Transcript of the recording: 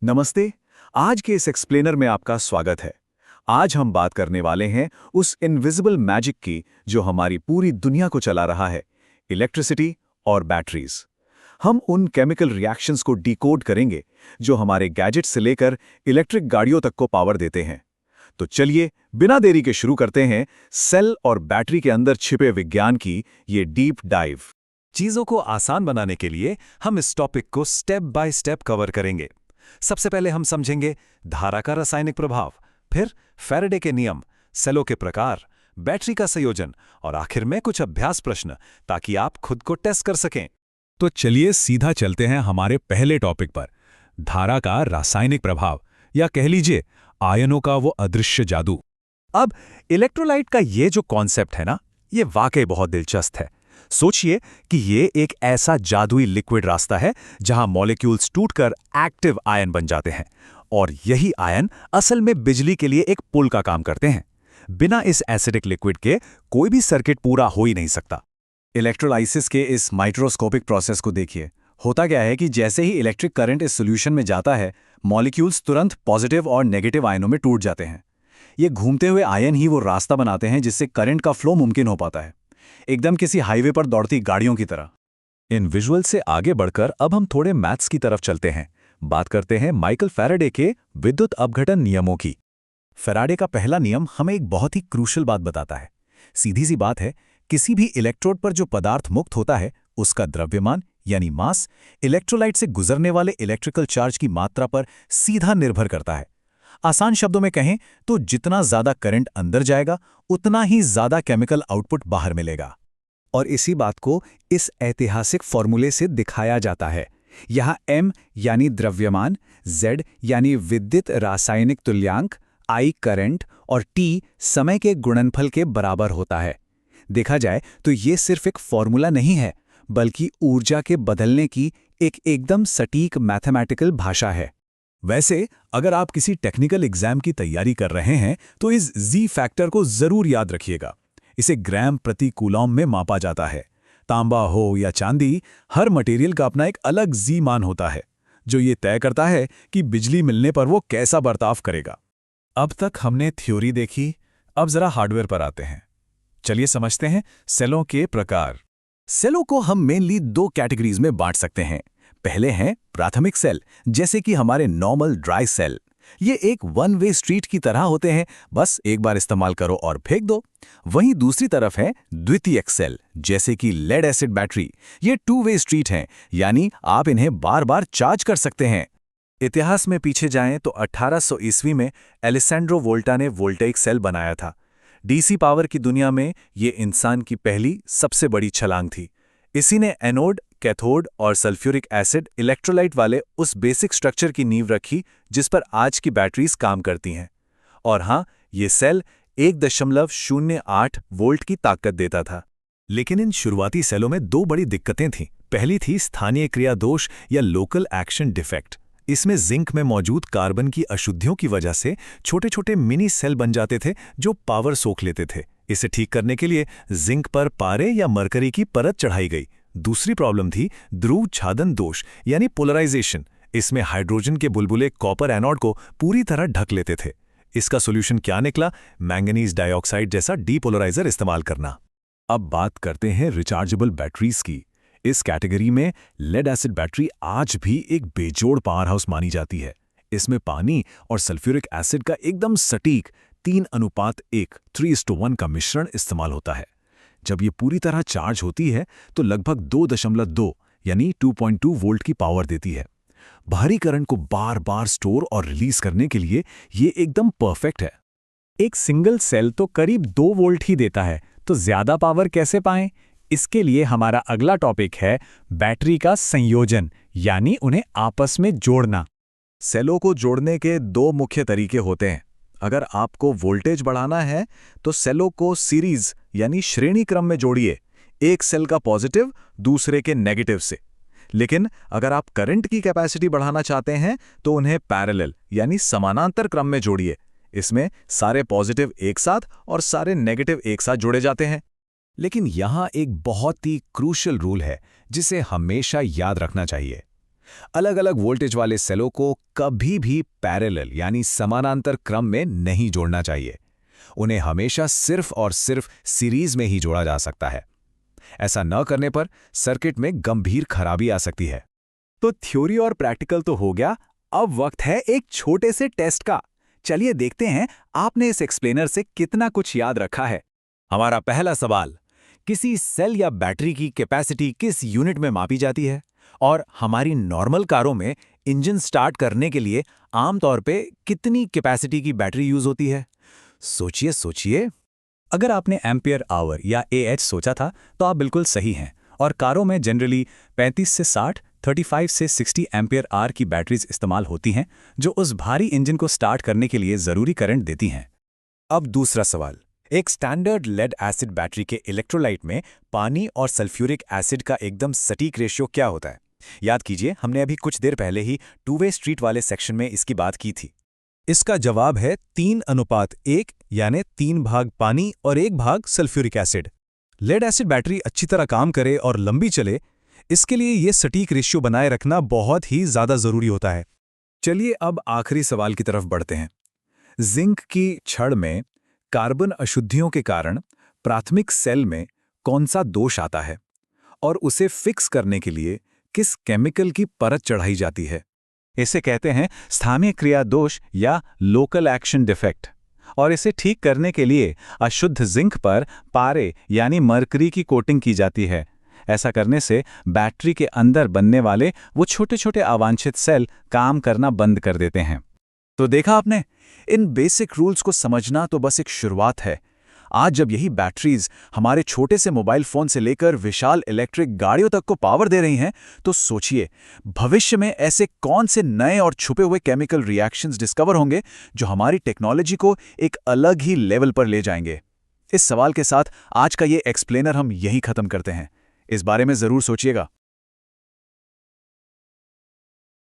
नमस्ते। आज के इस एक्सप्लेनर में आपका स्वागत है। आज हम बात करने वाले हैं उस इनविजिबल मैजिक की जो हमारी पूरी दुनिया को चला रहा है, इलेक्ट्रिसिटी और बैटरीज। हम उन केमिकल रिएक्शंस को डिकोड करेंगे जो हमारे गैजेट से लेकर इलेक्ट्रिक गाड़ियों तक को पावर देते हैं। तो चलिए बिना देरी के शुरू करते हैं सेल और बैटरी के अंदर छिपे विज्ञान की ये डीप डाइव। चीजों को आसान बनाने के लिए हम इस टॉपिक को स्टेप बाय स्टेप कवर करेंगे। सबसे पहले हम समझेंगे धारा का रासायनिक प्रभाव, फिर फैराडे के नियम, सेलों के प्रकार, बैटरी का संयोजन और आखिर में कुछ अभ्यास प्रश्न, ताकि आप खुद को टेस्ट कर सकें। तो चलिए सीधा चलते हैं हमारे पहले टॉपिक पर, धारा का रासायनिक प्रभाव, या कह लीजिए आयनों का वो अदृश्य जादू। अब इलेक्ट्रोलाइट का ये जो कॉन्सेप्ट है ना, ये वाकई बहुत दिलचस्प है। सोचिए कि ये एक ऐसा जादुई लिक्विड रास्ता है जहां मॉलिक्यूल्स टूटकर एक्टिव आयन बन जाते हैं, और यही आयन असल में बिजली के लिए एक पुल का काम करते हैं। बिना इस एसिडिक लिक्विड के कोई भी सर्किट पूरा हो ही नहीं सकता। इलेक्ट्रोलाइसिस के इस माइक्रोस्कोपिक प्रोसेस को देखिए। होता क्या है कि जैसे ही इलेक्ट्रिक करंट इस सॉल्यूशन में जाता है, मॉलिक्यूल्स तुरंत पॉजिटिव और नेगेटिव आयनों में टूट जाते हैं। ये घूमते हुए आयन ही वो रास्ता बनाते हैं जिससे करंट का फ्लो मुमकिन हो पाता है, एकदम किसी हाईवे पर दौड़ती गाड़ियों की तरह। इन विजुअल से आगे बढ़कर अब हम थोड़े मैथ्स की तरफ चलते हैं। बात करते हैं माइकल फैराडे के विद्युत अपघटन नियमों की। फैराडे का पहला नियम हमें एक बहुत ही क्रूशल बात बताता है। सीधी सी बात है, किसी भी इलेक्ट्रोड पर जो पदार्थ मुक्त होता है उसका द्रव्यमान यानी मास इलेक्ट्रोलाइट से गुजरने वाले इलेक्ट्रिकल चार्ज की मात्रा पर सीधा निर्भर करता है। आसान शब्दों में कहें तो जितना ज्यादा करंट अंदर जाएगा उतना ही ज्यादा केमिकल आउटपुट बाहर मिलेगा। और इसी बात को इस ऐतिहासिक फॉर्मूले से दिखाया जाता है। यहाँ m यानी द्रव्यमान, z यानी विद्युत रासायनिक तुल्यांक, I करंट और t समय के गुणनफल के बराबर होता है। देखा जाए तो ये सिर्फ एक फॉर्मूला नहीं है, बल्कि ऊर्जा के बदलने की एक एकदम सटीक मैथमेटिकल भाषा है। वैसे अगर आप किसी टेक्निकल एग्जाम की तैयारी कर रहे हैं तो इस जी फैक्टर को जरूर याद रखिएगा। इसे ग्राम प्रति कूलॉम में मापा जाता है। तांबा हो या चांदी, हर मटेरियल का अपना एक अलग जी मान होता है जो ये तय करता है कि बिजली मिलने पर वो कैसा बर्ताव करेगा। अब तक हमने थ्योरी देखी, अब जरा हार्डवेयर पर आते हैं। चलिए समझते हैं सेलों के प्रकार। सेलों को हम मेनली दो कैटेगरीज में बांट सकते हैं। पहले हैं प्राथमिक सेल, जैसे कि हमारे नॉर्मल ड्राई सेल। ये एक वन वे स्ट्रीट की तरह होते हैं, बस एक बार इस्तेमाल करो और फेंक दो। वहीं दूसरी तरफ है द्वितीयक सेल, जैसे कि लेड एसिड बैटरी। ये टू वे स्ट्रीट हैं, यानी आप इन्हें बार बार चार्ज कर सकते हैं। इतिहास में पीछे जाएं तो 1800 ईस्वी में एलेसैंड्रो वोल्टा ने वोल्टेइक सेल बनाया था। डीसी पावर की दुनिया में ये इंसान की पहली सबसे बड़ी छलांग थी। इसी ने एनोड, कैथोड और सल्फ्यूरिक एसिड इलेक्ट्रोलाइट वाले उस बेसिक स्ट्रक्चर की नींव रखी जिस पर आज की बैटरीज काम करती हैं। और हाँ, ये सेल 1.08 वोल्ट की ताकत देता था। लेकिन इन शुरुआती सेलों में दो बड़ी दिक्कतें थीं। पहली थी स्थानीय क्रिया दोष या लोकल एक्शन डिफेक्ट। इसमें जिंक में मौजूद कार्बन की अशुद्धियों की वजह से छोटे छोटे मिनी सेल बन जाते थे जो पावर सोख लेते थे। इसे ठीक करने के लिए जिंक पर पारे या मरकरी की परत चढ़ाई गई। दूसरी प्रॉब्लम थी ध्रुव छादन दोष यानी पोलराइजेशन। इसमें हाइड्रोजन के बुलबुले कॉपर एनोड को पूरी तरह ढक लेते थे। इसका सॉल्यूशन क्या निकला? मैंगनीज डाइऑक्साइड जैसा डीपोलराइजर इस्तेमाल करना। अब बात करते हैं रिचार्जेबल बैटरीज की। इस कैटेगरी में लेड एसिड बैटरी आज भी एक बेजोड़ पावर हाउस मानी जाती है। इसमें पानी और सल्फ्यूरिक एसिड का एकदम सटीक 3:1 3:1 का मिश्रण इस्तेमाल होता है। जब ये पूरी तरह चार्ज होती है तो लगभग 2.2 यानी 2.2 वोल्ट की पावर देती है। बाहरी करंट को बार बार स्टोर और रिलीज करने के लिए ये एकदम परफेक्ट है। एक सिंगल सेल तो करीब 2 वोल्ट ही देता है, तो ज्यादा पावर कैसे पाएं? इसके लिए हमारा अगला टॉपिक है बैटरी का संयोजन, यानी उन्हें आपस में जोड़ना। सेलों को जोड़ने के दो मुख्य तरीके होते हैं। अगर आपको वोल्टेज बढ़ाना है तो सेलों को सीरीज यानी श्रेणी क्रम में जोड़िए, एक सेल का पॉजिटिव दूसरे के नेगेटिव से। लेकिन अगर आप करंट की कैपेसिटी बढ़ाना चाहते हैं तो उन्हें पैरेलल यानी समानांतर क्रम में जोड़िए। इसमें सारे पॉजिटिव एक साथ और सारे नेगेटिव एक साथ जोड़े जाते हैं। लेकिन यहाँ एक बहुत ही क्रूशियल रूल है जिसे हमेशा याद रखना चाहिए। अलग अलग वोल्टेज वाले सेलों को कभी भी पैरेलल यानी समानांतर क्रम में नहीं जोड़ना चाहिए। उन्हें हमेशा सिर्फ और सिर्फ सीरीज में ही जोड़ा जा सकता है। ऐसा न करने पर सर्किट में गंभीर खराबी आ सकती है। तो थ्योरी और प्रैक्टिकल तो हो गया, अब वक्त है एक छोटे से टेस्ट का। चलिए देखते हैं आपने इस एक्सप्लेनर से कितना कुछ याद रखा है। हमारा पहला सवाल, किसी सेल या बैटरी की कैपेसिटी किस यूनिट में मापी जाती है? और हमारी नॉर्मल कारों में इंजन स्टार्ट करने के लिए आमतौर पे कितनी कैपेसिटी की बैटरी यूज होती है? सोचिए सोचिए। अगर आपने एम्पियर आवर या AH सोचा था तो आप बिल्कुल सही हैं। और कारों में जनरली 35 से 60, 35 से 60 एम्पियर आर की बैटरीज इस्तेमाल होती हैं, जो उस भारी इंजन को स्टार्ट करने के लिए ज़रूरी करंट देती हैं। अब दूसरा सवाल, एक स्टैंडर्ड लेड एसिड बैटरी के इलेक्ट्रोलाइट में पानी और सल्फ्यूरिक एसिड का एकदम सटीक रेशियो क्या होता है? याद कीजिए, हमने अभी कुछ देर पहले ही टू वे स्ट्रीट वाले सेक्शन में इसकी बात की थी। इसका जवाब है 3:1, यानी 3 भाग पानी और 1 भाग sulphuric acid. Lead acid battery अच्छी तरह काम करे और लंबी चले, इसके लिए ये सटीक रेशियो बनाए रखना बहुत ही ज़्यादा ज़रूरी होता है। चलिए अब आखिरी सवाल की तरफ बढ़ते हैं। जिंक की छड़ में कार्बन अशुद्धियों के कारण प्राथमिक सेल में कौन सा दोष आता है और उसे फिक्स करने के लिए किस केमिकल की परत चढ़ाई जाती है? इसे कहते हैं स्थानीय क्रिया दोष या लोकल एक्शन डिफेक्ट। और इसे ठीक करने के लिए अशुद्ध जिंक पर पारे यानी मरकरी की कोटिंग की जाती है। ऐसा करने से बैटरी के अंदर बनने वाले वो छोटे छोटे अवांछित सेल काम करना बंद कर देते हैं। तो देखा आपने, इन बेसिक रूल्स को समझना तो बस एक शुरुआत है। आज जब यही बैटरीज हमारे छोटे से मोबाइल फोन से लेकर विशाल इलेक्ट्रिक गाड़ियों तक को पावर दे रही हैं, तो सोचिए भविष्य में ऐसे कौन से नए और छुपे हुए केमिकल रिएक्शंस डिस्कवर होंगे जो हमारी टेक्नोलॉजी को एक अलग ही लेवल पर ले जाएंगे। इस सवाल के साथ आज का ये एक्सप्लेनर हम यहीं खत्म करते हैं। इस बारे में जरूर सोचिएगा।